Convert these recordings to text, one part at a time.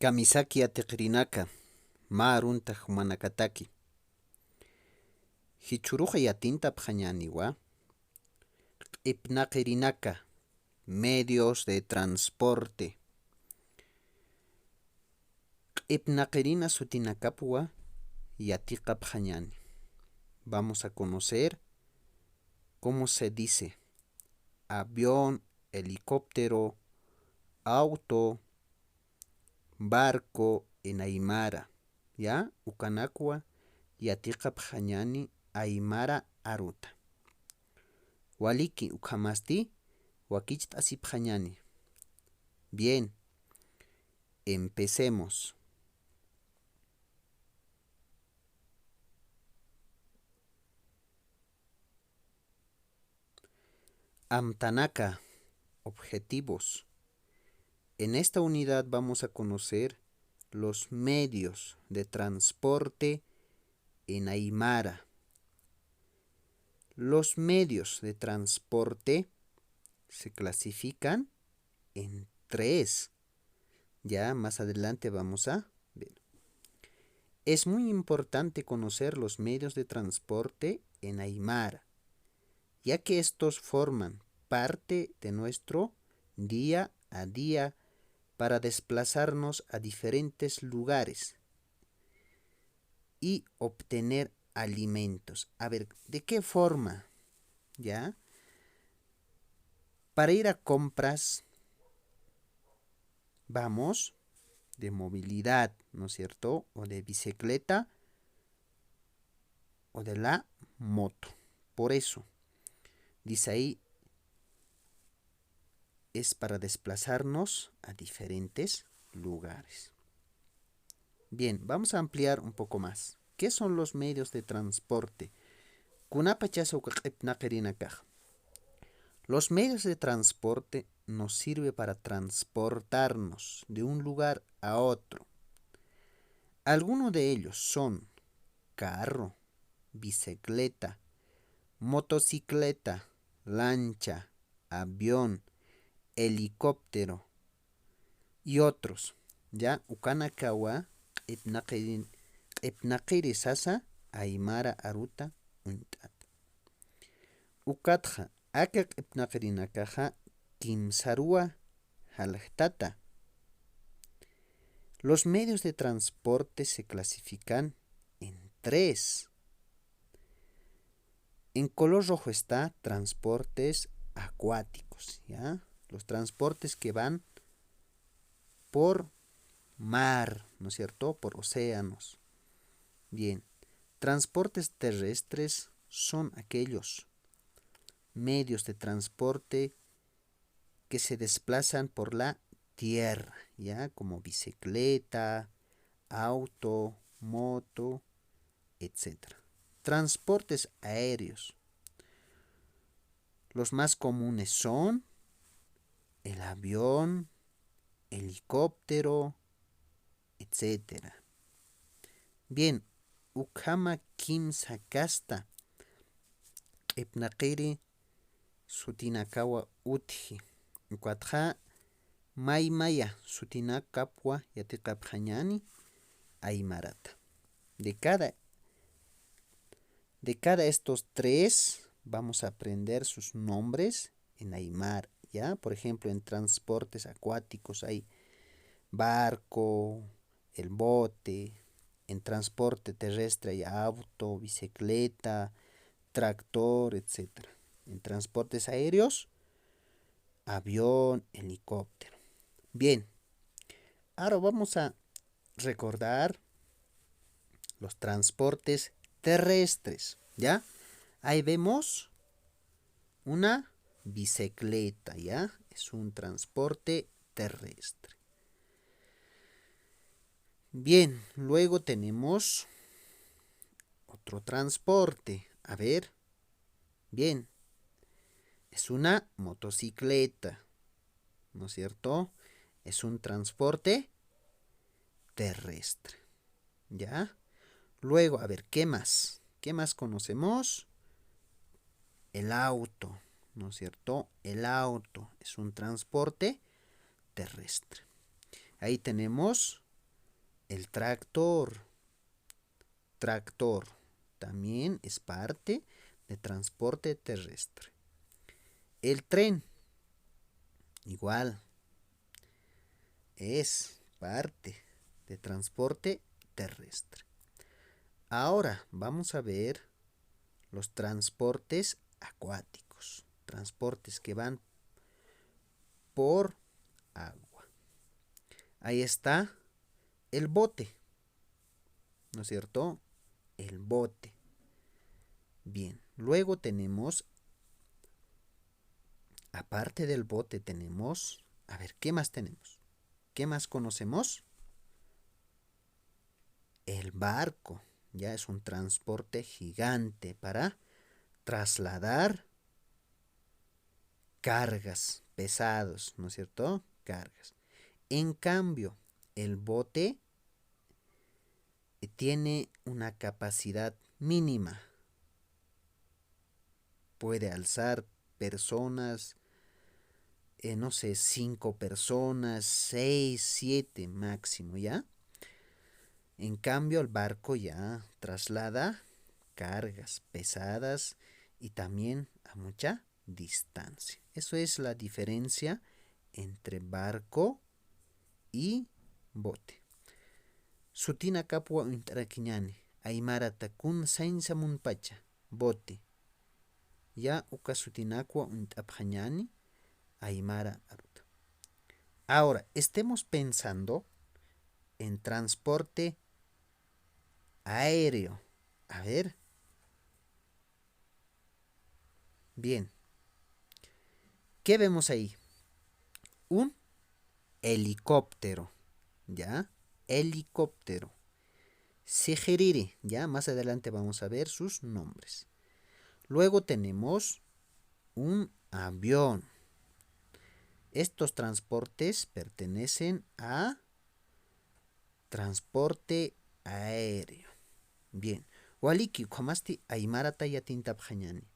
Kamisaki atiqrinaka marunta manakataki. Hichuruja yatinta pjañaniwa. Ipnaqirinaka medios de transporte. Ipnaqirina sutinakapua yatiqa pjañani. Vamos a conocer cómo se dice avión, helicóptero, auto, barco en aymara, ¿ya? Ukanakua yatiqa pjañani aymara aruta. Waliki ukhamasti wakichit así pjañani. Bien, empecemos. Amtanaka, objetivos. En esta unidad vamos a conocer los medios de transporte en aymara. Los medios de transporte se clasifican en 3. Ya más adelante vamos a ver. Es muy importante conocer los medios de transporte en aymara, ya que estos forman parte de nuestro día a día para desplazarnos a diferentes lugares y obtener alimentos. A ver, ¿de qué forma? ¿Ya? Para ir a compras vamos de movilidad, ¿no es cierto? O de bicicleta o de la moto. Por eso, dice ahí, es para desplazarnos a diferentes lugares. Bien, vamos a ampliar un poco más. ¿Qué son los medios de transporte? Los medios de transporte nos sirven para transportarnos de un lugar a otro. Algunos de ellos son carro, bicicleta, motocicleta, lancha, avión, helicóptero y otros. Ya, ukanakawa, ipnaqiri sasa, aymara aruta, untat. Ukatja, akak ipnaqirinakaja, kimsarua, halhtata. Los medios de transporte se clasifican en 3. En color rojo está transportes acuáticos, ¿ya? Los transportes que van por mar, ¿no es cierto? Por océanos. Bien, transportes terrestres son aquellos medios de transporte que se desplazan por la tierra, ¿ya? Como bicicleta, auto, moto, etc. Transportes aéreos. Los más comunes son el avión, helicóptero, etc. Bien, ukhama kimsa kasta ipnaqiri sutinakawa uthi. Ukwatja maymaya sutinakapwa yatiqa pjañani aymarata. De cada estos 3 vamos a aprender sus nombres en aymara, ¿ya? Por ejemplo, en transportes acuáticos hay barco, el bote. En transporte terrestre hay auto, bicicleta, tractor, etc. En transportes aéreos, avión, helicóptero. Bien, ahora vamos a recordar los transportes terrestres, ¿ya? Ahí vemos una bicicleta, ¿ya? Es un transporte terrestre. Bien, luego tenemos otro transporte. A ver, bien, es una motocicleta, ¿no es cierto? Es un transporte terrestre, ¿ya? Luego, a ver, ¿qué más? ¿Qué más conocemos? El auto, ¿no es cierto? El auto es un transporte terrestre. Ahí tenemos El tractor. Tractor también es parte de transporte terrestre. El tren, igual, es parte de transporte terrestre. Ahora vamos a ver los transportes acuáticos, transportes que van por agua. Ahí está el bote, ¿no es cierto? El bote. Bien, luego tenemos, aparte del bote tenemos, a ver, ¿qué más tenemos? ¿Qué más conocemos? El barco. Ya es un transporte gigante para trasladar cargas pesados, ¿no es cierto? Cargas. En cambio, el bote tiene una capacidad mínima. Puede alzar personas, no sé, 5 personas, 6, 7 máximo, ¿ya? En cambio, el barco ya traslada cargas pesadas y también a mucha distancia. Eso es la diferencia entre barco y bote. Sutina kapwa intarakiñani, aymarata kun sainsa munpacha, bote. Ya uka sutinakwa untaphañani, aymara aruta. Ahora, estemos pensando en transporte aéreo. A ver. Bien. ¿Qué vemos ahí? Un helicóptero. ¿Ya? Helicóptero. Sejeriri. Ya más adelante vamos a ver sus nombres. Luego tenemos un avión. Estos transportes pertenecen a transporte aéreo. Bien. Waliki kwamasti aymarata yatintaphañani.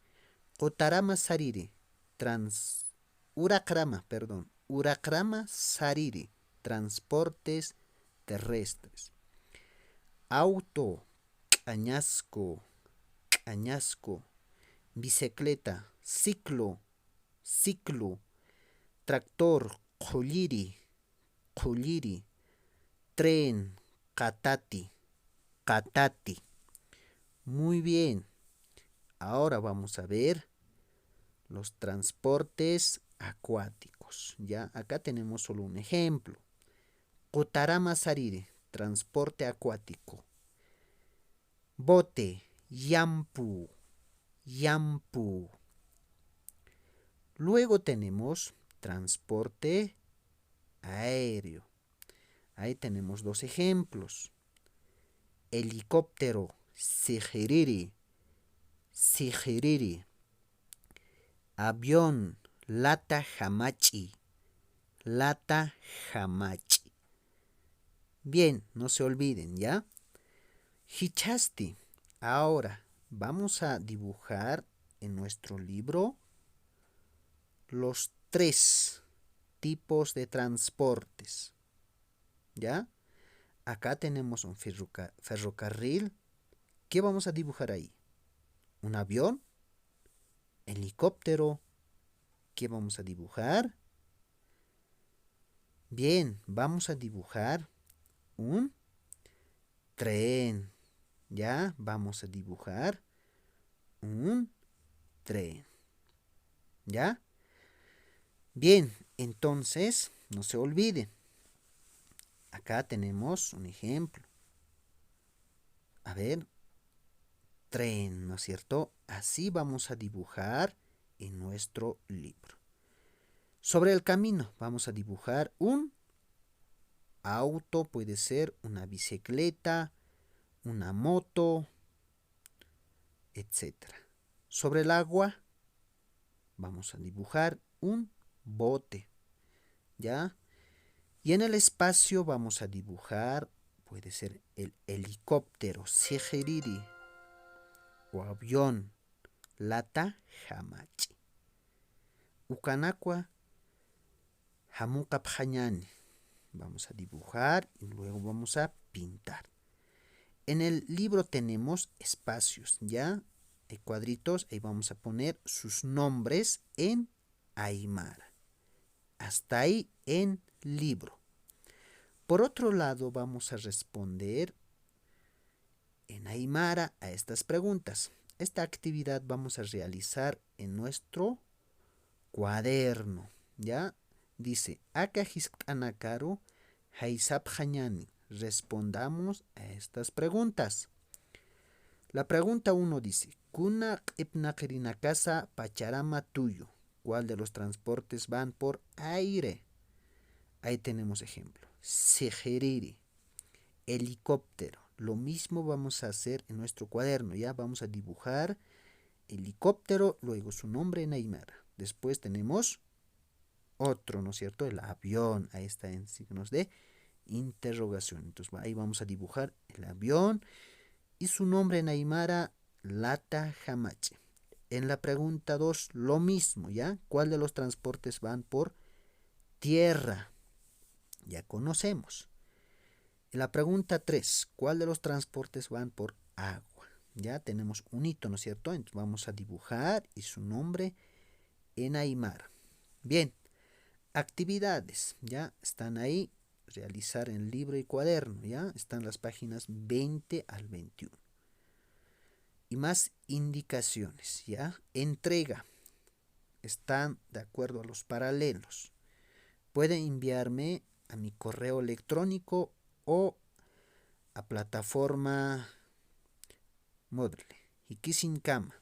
Utarama sariri. Urakrama sariri. Transportes terrestres. Auto. Añasco. Añasco. Bicicleta. Ciclo. Ciclo. Tractor. Qulliri. Qulliri. Tren. Catati. Catati. Muy bien. Ahora vamos a ver los transportes acuáticos. Ya acá tenemos solo un ejemplo. Kotarama sarire, transporte acuático. Bote, yampu, yampu. Luego tenemos transporte aéreo. Ahí tenemos dos ejemplos. Helicóptero, sigiriri, sigiriri. Avión, lata hamachi, lata hamachi. Bien, no se olviden, ¿ya? Hichasti. Ahora vamos a dibujar en nuestro libro los 3 tipos de transportes. ¿Ya? Acá tenemos un ferrocarril. ¿Qué vamos a dibujar ahí? ¿Un avión? ¿Helicóptero? ¿Qué vamos a dibujar? Bien, vamos a dibujar un tren. ¿Ya? Vamos a dibujar un tren. ¿Ya? Bien, entonces, no se olviden. Acá tenemos un ejemplo. A ver, tren, ¿no es cierto? Así vamos a dibujar en nuestro libro. Sobre el camino vamos a dibujar un auto, puede ser una bicicleta, una moto, etc. Sobre el agua vamos a dibujar un bote, ¿ya? Y en el espacio vamos a dibujar, puede ser el helicóptero, sejeriri, o avión, lata hamachi. Ukanakwa hamuqaphañani. Vamos a dibujar y luego vamos a pintar. En el libro tenemos espacios, ¿ya? Hay cuadritos, ahí vamos a poner sus nombres en aymara. Hasta ahí en libro. Por otro lado, vamos a responder en aymara a estas preguntas. Esta actividad vamos a realizar en nuestro cuaderno, ¿ya? Dice, Aka hispanacaru haisap hañani. Respondamos a estas preguntas. La pregunta 1 dice, Kuna casa pacharama tuyo. ¿Cuál de los transportes van por aire? Ahí tenemos ejemplo. Sejeriri, helicóptero. Lo mismo vamos a hacer en nuestro cuaderno. Ya vamos a dibujar helicóptero, luego su nombre en aymara. Después tenemos otro, ¿no es cierto? El avión. Ahí está en signos de interrogación. Entonces ahí vamos a dibujar el avión y su nombre en aymara, Lata Hamache. En la pregunta 2, lo mismo, ¿ya? ¿Cuál de los transportes van por tierra? Ya conocemos. En la pregunta 3, ¿cuál de los transportes van por agua? Ya tenemos un hito, ¿no es cierto? Entonces vamos a dibujar y su nombre en aymara. Bien, actividades, ya están ahí, realizar en libro y cuaderno, ya están las páginas 20 al 21. Y más indicaciones, ya, entrega, están de acuerdo a los paralelos. Pueden enviarme a mi correo electrónico o a plataforma Moodle. Hikisinkama.